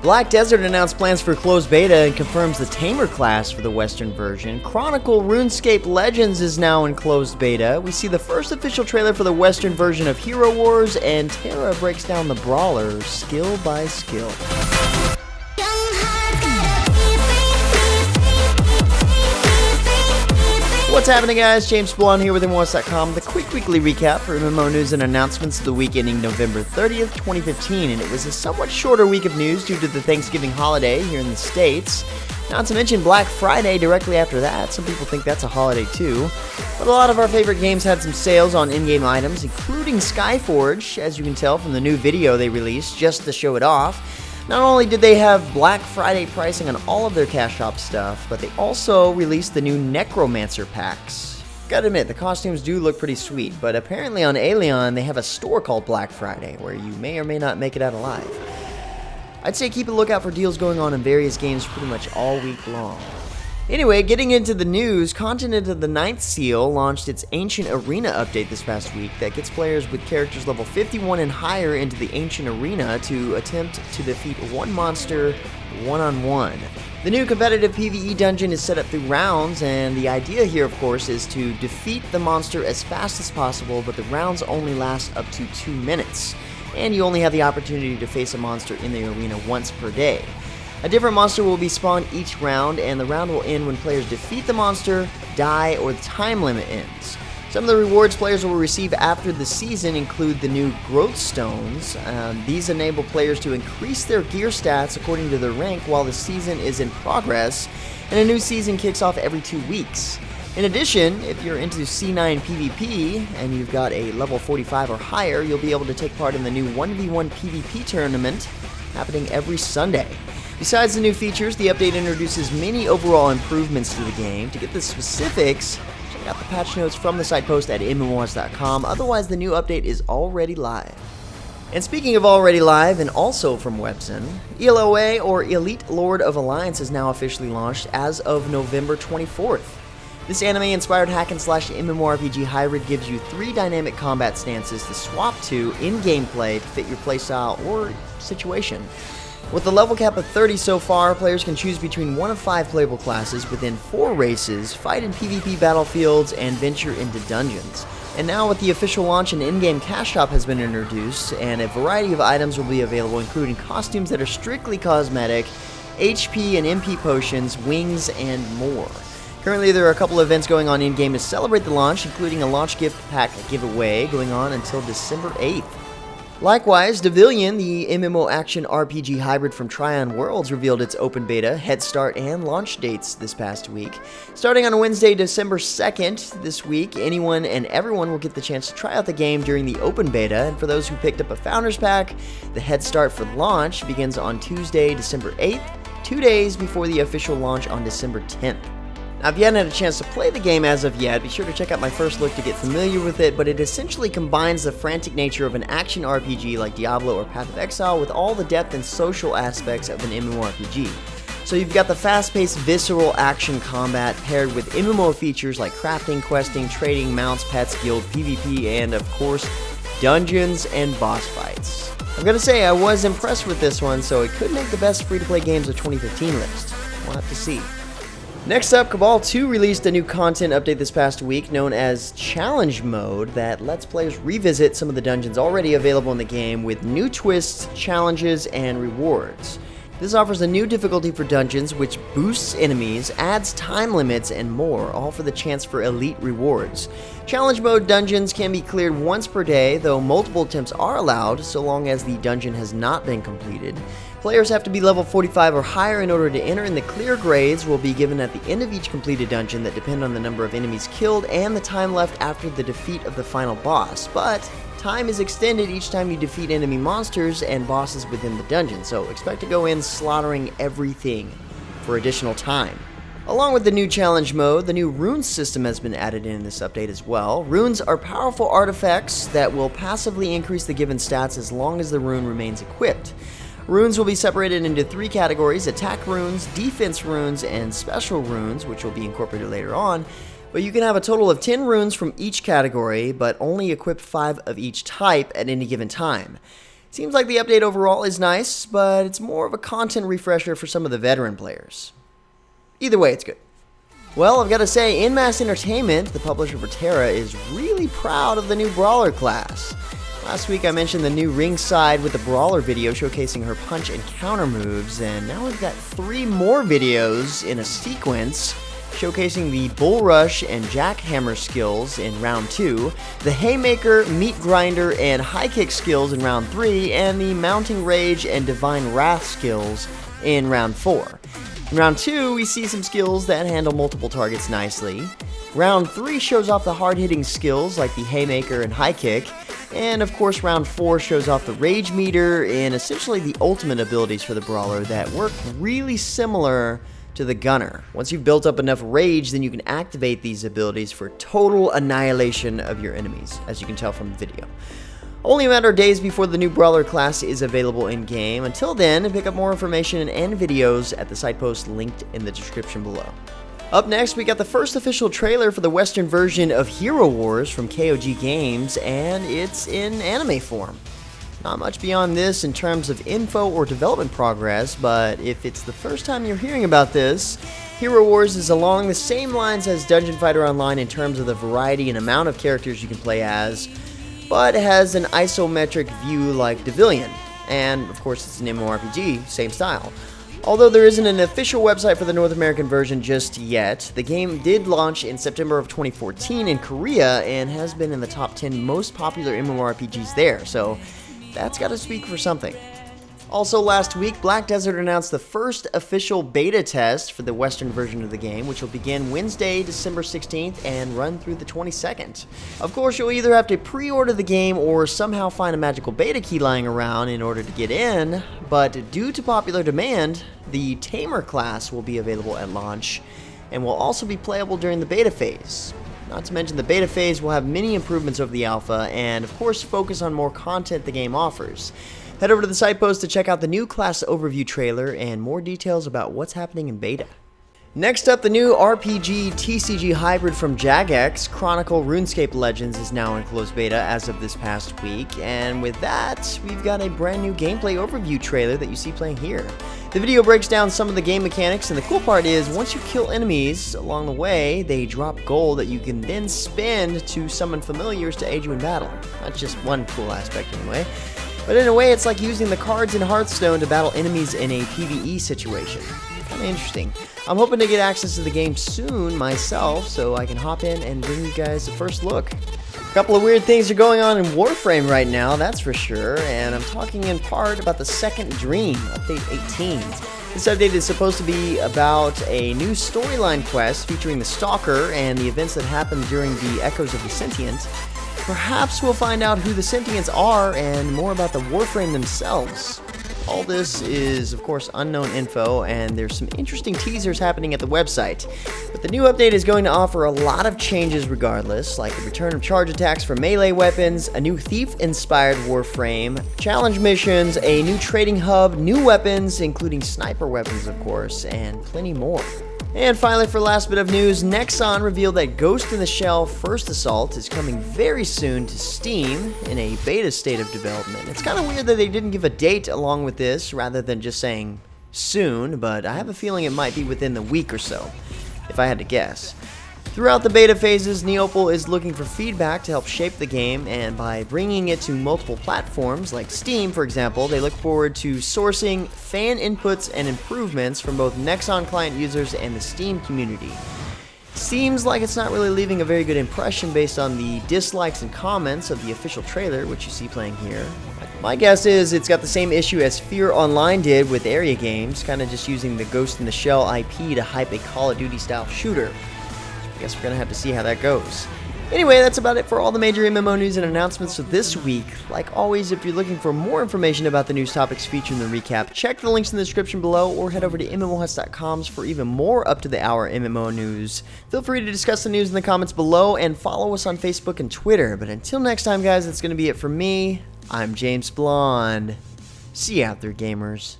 Black Desert announced plans for closed beta and confirms the Tamer class for the Western version. Chronicle RuneScape Legends is now in closed beta. We see the first official trailer for the Western version of HeroWarz, and Tera breaks down the Brawler skill by skill. What's happening, guys? James Blonde here with MMOHuts.com. The quick weekly recap for MMO news and announcements of the week ending November 30th, 2015. And it was a somewhat shorter week of news due to the Thanksgiving holiday here in the States. Not to mention Black Friday directly after that. Some people think that's a holiday too. But a lot of our favorite games had some sales on in-game items, including Skyforge, as you can tell from the new video they released just to show it off. Not only did they have Black Friday pricing on all of their cash shop stuff, but they also released the new Necromancer packs. Gotta admit, the costumes do look pretty sweet, but apparently on Alien they have a store called Black Friday, where you may or may not make it out alive. I'd say keep a lookout for deals going on in various games pretty much all week long. Anyway, getting into the news, Continent of the Ninth Seal launched its Ancient Arena update this past week that gets players with characters level 51 and higher into the Ancient Arena to attempt to defeat one monster one-on-one. The new competitive PvE dungeon is set up through rounds, and the idea here, of course, is to defeat the monster as fast as possible, but the rounds only last up to 2 minutes, and you only have the opportunity to face a monster in the arena once per day. A different monster will be spawned each round, and the round will end when players defeat the monster, die, or the time limit ends. Some of the rewards players will receive after the season include the new Growth Stones. These enable players to increase their gear stats according to their rank while the season is in progress, and a new season kicks off every 2 weeks. In addition, if you're into C9 PvP and you've got a level 45 or higher, you'll be able to take part in the new 1v1 PvP tournament happening every Sunday. Besides the new features, the update introduces many overall improvements to the game. To get the specifics, check out the patch notes from the site post at MMOHuts.com. Otherwise, the new update is already live. And speaking of already live, and also from Webzen, ELOA, or Elite Lord of Alliance, is now officially launched as of November 24th. This anime-inspired hack-and-slash MMORPG hybrid gives you 3 dynamic combat stances to swap to in gameplay to fit your playstyle or situation. With the level cap of 30 so far, players can choose between 1 of 5 playable classes within 4 races, fight in PvP battlefields, and venture into dungeons. And now with the official launch, an in-game cash shop has been introduced, and a variety of items will be available, including costumes that are strictly cosmetic, HP and MP potions, wings, and more. Currently, there are a couple events going on in-game to celebrate the launch, including a launch gift pack giveaway going on until December 8th. Likewise, Devilian, the MMO action RPG hybrid from Trion Worlds, revealed its open beta, head start, and launch dates this past week. Starting on Wednesday, December 2nd this week, anyone and everyone will get the chance to try out the game during the open beta, and for those who picked up a Founders Pack, the head start for launch begins on Tuesday, December 8th, 2 days before the official launch on December 10th. Now, if you haven't had a chance to play the game as of yet, be sure to check out my first look to get familiar with it, but it essentially combines the frantic nature of an action RPG like Diablo or Path of Exile with all the depth and social aspects of an MMORPG. So you've got the fast-paced, visceral action combat paired with MMO features like crafting, questing, trading, mounts, pets, guild, PvP, and of course, dungeons and boss fights. I'm gonna say I was impressed with this one, so it could make the best free-to-play games of 2015 list. We'll have to see. Next up, Cabal II released a new content update this past week known as Challenge Mode that lets players revisit some of the dungeons already available in the game with new twists, challenges, and rewards. This offers a new difficulty for dungeons which boosts enemies, adds time limits, and more, all for the chance for elite rewards. Challenge Mode dungeons can be cleared once per day, though multiple attempts are allowed so long as the dungeon has not been completed. Players have to be level 45 or higher in order to enter, and the clear grades will be given at the end of each completed dungeon that depend on the number of enemies killed and the time left after the defeat of the final boss. But time is extended each time you defeat enemy monsters and bosses within the dungeon, so expect to go in slaughtering everything for additional time. Along with the new challenge mode, the new rune system has been added in this update as well. Runes are powerful artifacts that will passively increase the given stats as long as the rune remains equipped. Runes will be separated into 3 categories: attack runes, defense runes, and special runes, which will be incorporated later on. But you can have a total of 10 runes from each category, but only equip 5 of each type at any given time. Seems like the update overall is nice, but it's more of a content refresher for some of the veteran players. Either way, it's good. Well, I've got to say, In-Mass Entertainment, the publisher for Tera, is really proud of the new Brawler class. Last week I mentioned the new ringside with the Brawler video showcasing her punch and counter moves, and now we've got 3 more videos in a sequence showcasing the Bull Rush and Jackhammer skills in round 2, the Haymaker, Meat Grinder, and High Kick skills in round 3, and the Mounting Rage and Divine Wrath skills in round 4. In round 2, we see some skills that handle multiple targets nicely. Round 3 shows off the hard-hitting skills like the Haymaker and High Kick, and of course round 4 shows off the Rage Meter and essentially the ultimate abilities for the Brawler that work really similar to the Gunner. Once you've built up enough rage, then you can activate these abilities for total annihilation of your enemies, as you can tell from the video. Only a matter of days before the new Brawler class is available in-game. Until then, pick up more information and videos at the site post linked in the description below. Up next, we got the first official trailer for the Western version of HeroWarz from KOG Games, and it's in anime form. Not much beyond this in terms of info or development progress, but if it's the first time you're hearing about this, HeroWarz is along the same lines as Dungeon Fighter Online in terms of the variety and amount of characters you can play as, but has an isometric view like Devilian, and of course it's an MMORPG, same style. Although there isn't an official website for the North American version just yet, the game did launch in September of 2014 in Korea and has been in the top 10 most popular MMORPGs there, so that's got to speak for something. Also last week, Black Desert announced the first official beta test for the Western version of the game, which will begin Wednesday, December 16th and run through the 22nd. Of course, you'll either have to pre-order the game or somehow find a magical beta key lying around in order to get in, but due to popular demand, the Tamer class will be available at launch and will also be playable during the beta phase. Not to mention the beta phase will have many improvements over the alpha and of course focus on more content the game offers. Head over to the site post to check out the new class overview trailer and more details about what's happening in beta. Next up, the new RPG TCG hybrid from Jagex, Chronicle RuneScape Legends, is now in closed beta as of this past week, and with that, we've got a brand new gameplay overview trailer that you see playing here. The video breaks down some of the game mechanics, and the cool part is, once you kill enemies along the way, they drop gold that you can then spend to summon familiars to aid you in battle. That's just one cool aspect anyway. But in a way, it's like using the cards in Hearthstone to battle enemies in a PvE situation. Kinda interesting. I'm hoping to get access to the game soon myself, so I can hop in and bring you guys a first look. A couple of weird things are going on in Warframe right now, that's for sure, and I'm talking in part about the Second Dream, Update 18. This update is supposed to be about a new storyline quest featuring the Stalker and the events that happened during the Echoes of the Sentient. Perhaps we'll find out who the Sentients are and more about the Warframe themselves. All this is, of course, unknown info, and there's some interesting teasers happening at the website. But the new update is going to offer a lot of changes regardless, like a return of charge attacks for melee weapons, a new Thief-inspired Warframe, challenge missions, a new trading hub, new weapons, including sniper weapons, of course, and plenty more. And finally, for last bit of news, Nexon revealed that Ghost in the Shell First Assault is coming very soon to Steam in a beta state of development. It's kind of weird that they didn't give a date along with this rather than just saying soon, but I have a feeling it might be within the week or so, if I had to guess. Throughout the beta phases, Neopal is looking for feedback to help shape the game, and by bringing it to multiple platforms, like Steam for example, they look forward to sourcing fan inputs and improvements from both Nexon client users and the Steam community. Seems like it's not really leaving a very good impression based on the dislikes and comments of the official trailer, which you see playing here. My guess is it's got the same issue as Fear Online did with Area Games, kind of just using the Ghost in the Shell IP to hype a Call of Duty style shooter. Guess we're gonna have to see how that goes. Anyway, that's about it for all the major MMO news and announcements for this week. Like always, if you're looking for more information about the news topics featured in the recap, check the links in the description below or head over to MMOHuts.com for even more up-to-the-hour MMO news. Feel free to discuss the news in the comments below and follow us on Facebook and Twitter. But until next time, guys, that's gonna be it for me. I'm James Blonde. See you out there, gamers.